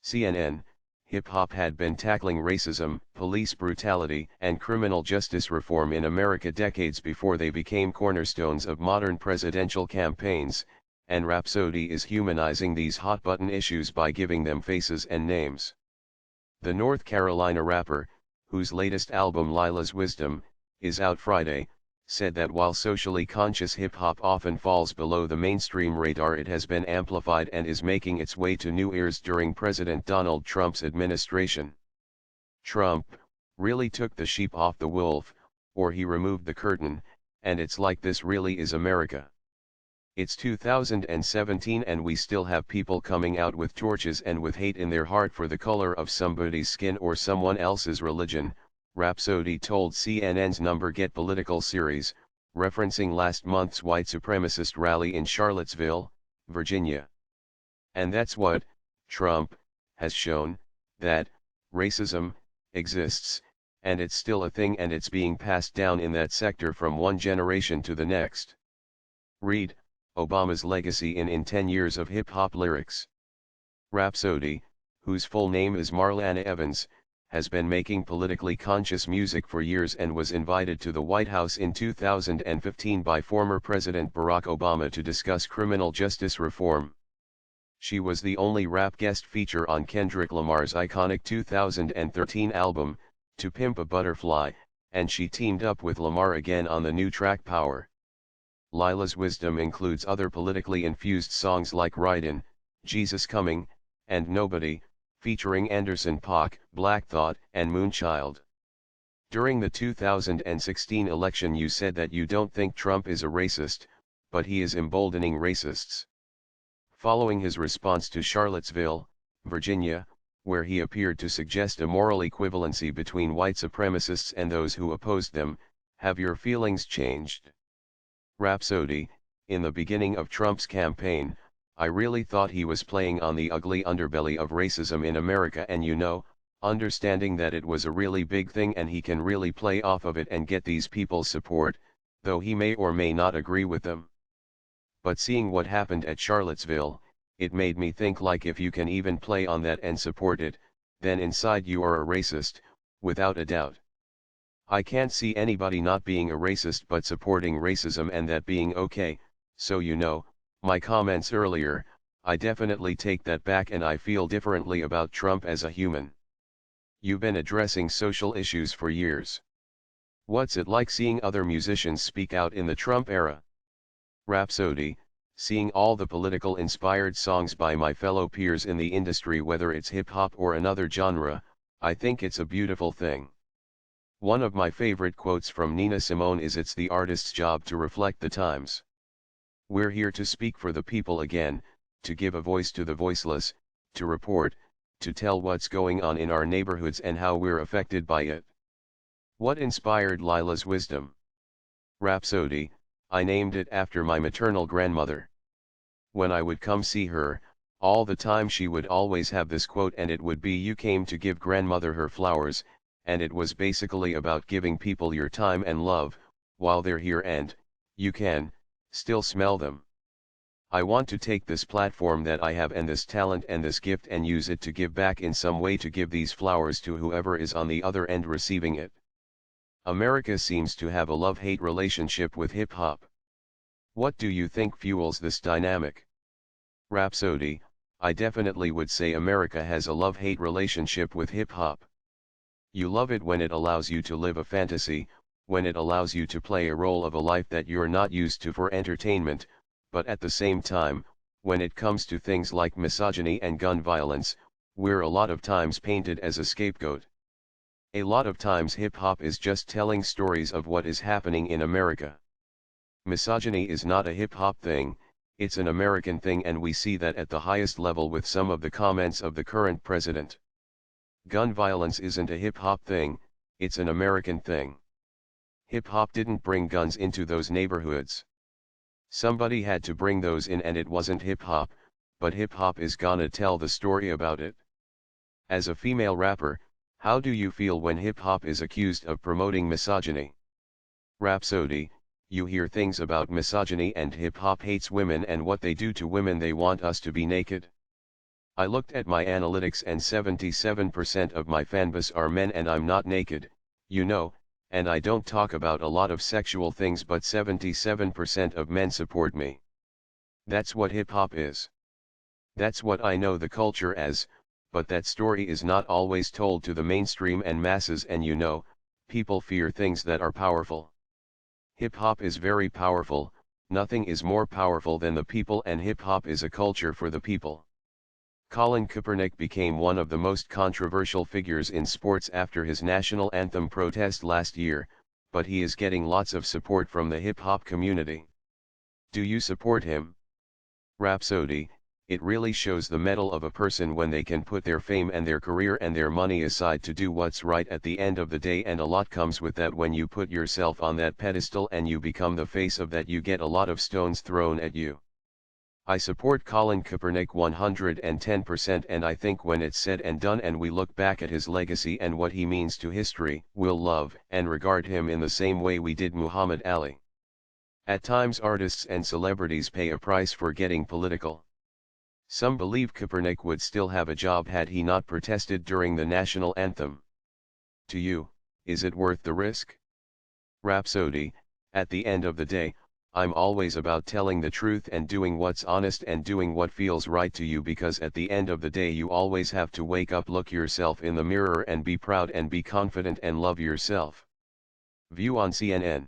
CNN, hip-hop had been tackling racism, police brutality, and criminal justice reform in America decades before they became cornerstones of modern presidential campaigns, and Rapsody is humanizing these hot-button issues by giving them faces and names. The North Carolina rapper, whose latest album Laila's Wisdom, is out Friday, said that while socially conscious hip-hop often falls below the mainstream radar, it has been amplified and is making its way to new ears during President Donald Trump's administration. Trump really took the sheep off the wolf, or he removed the curtain, and it's like this really is America. It's 2017 and we still have people coming out with torches and with hate in their heart for the color of somebody's skin or someone else's religion, Rapsody told CNN's Number Get Political series, referencing last month's white supremacist rally in Charlottesville, Virginia. And that's what Trump has shown, that racism exists, and it's still a thing, and it's being passed down in that sector from one generation to the next. Read Obama's legacy in 10 years of hip-hop lyrics. Rapsody, whose full name is Marlana Evans, has been making politically conscious music for years and was invited to the White House in 2015 by former President Barack Obama to discuss criminal justice reform. She was the only rap guest feature on Kendrick Lamar's iconic 2013 album, To Pimp a Butterfly, and she teamed up with Lamar again on the new track Power. Laila's Wisdom includes other politically infused songs like Ridin', Jesus Coming, and Nobody, featuring Anderson .Paak, Black Thought, and Moonchild. During the 2016 election you said that you don't think Trump is a racist, but he is emboldening racists. Following his response to Charlottesville, Virginia, where he appeared to suggest a moral equivalency between white supremacists and those who opposed them, have your feelings changed? Rapsody, in the beginning of Trump's campaign, I really thought he was playing on the ugly underbelly of racism in America, and understanding that it was a really big thing and he can really play off of it and get these people's support, though he may or may not agree with them. But seeing what happened at Charlottesville, it made me think, like, if you can even play on that and support it, then inside you are a racist, without a doubt. I can't see anybody not being a racist but supporting racism and that being okay, so my comments earlier, I definitely take that back and I feel differently about Trump as a human. You've been addressing social issues for years. What's it like seeing other musicians speak out in the Trump era? Rapsody, seeing all the political inspired songs by my fellow peers in the industry, whether it's hip-hop or another genre, I think it's a beautiful thing. One of my favorite quotes from Nina Simone is, "It's the artist's job to reflect the times. We're here to speak for the people again, to give a voice to the voiceless, to report, to tell what's going on in our neighborhoods and how we're affected by it." What inspired Laila's Wisdom? Rapsody, I named it after my maternal grandmother. When I would come see her, all the time she would always have this quote, and it would be, "You came to give grandmother her flowers," and it was basically about giving people your time and love, while they're here and, you can, still smell them. I want to take this platform that I have and this talent and this gift and use it to give back in some way, to give these flowers to whoever is on the other end receiving it. America seems to have a love-hate relationship with hip-hop. What do you think fuels this dynamic? Rapsody, I definitely would say America has a love-hate relationship with hip-hop. You love it when it allows you to live a fantasy, when it allows you to play a role of a life that you're not used to for entertainment, but at the same time, when it comes to things like misogyny and gun violence, we're a lot of times painted as a scapegoat. A lot of times hip-hop is just telling stories of what is happening in America. Misogyny is not a hip-hop thing, it's an American thing, and we see that at the highest level with some of the comments of the current president. Gun violence isn't a hip-hop thing, it's an American thing. Hip-hop didn't bring guns into those neighborhoods. Somebody had to bring those in, and it wasn't hip-hop, but hip-hop is gonna tell the story about it. As a female rapper, how do you feel when hip-hop is accused of promoting misogyny? Rapsody, you hear things about misogyny and hip-hop hates women and what they do to women. They want us to be naked. I looked at my analytics and 77% of my fanbase are men and I'm not naked, you know, and I don't talk about a lot of sexual things but 77% of men support me. That's what hip-hop is. That's what I know the culture as, but that story is not always told to the mainstream and masses and you know, people fear things that are powerful. Hip-hop is very powerful, nothing is more powerful than the people and hip-hop is a culture for the people. Colin Kaepernick became one of the most controversial figures in sports after his national anthem protest last year, but he is getting lots of support from the hip-hop community. Do you support him? Rapsody, it really shows the mettle of a person when they can put their fame and their career and their money aside to do what's right at the end of the day, and a lot comes with that. When you put yourself on that pedestal and you become the face of that, you get a lot of stones thrown at you. I support Colin Kaepernick 110%, and I think when it's said and done and we look back at his legacy and what he means to history, we'll love and regard him in the same way we did Muhammad Ali. At times artists and celebrities pay a price for getting political. Some believe Kaepernick would still have a job had he not protested during the national anthem. To you, is it worth the risk? Rapsody, at the end of the day, I'm always about telling the truth and doing what's honest and doing what feels right to you, because at the end of the day you always have to wake up, look yourself in the mirror and be proud and be confident and love yourself. View on CNN.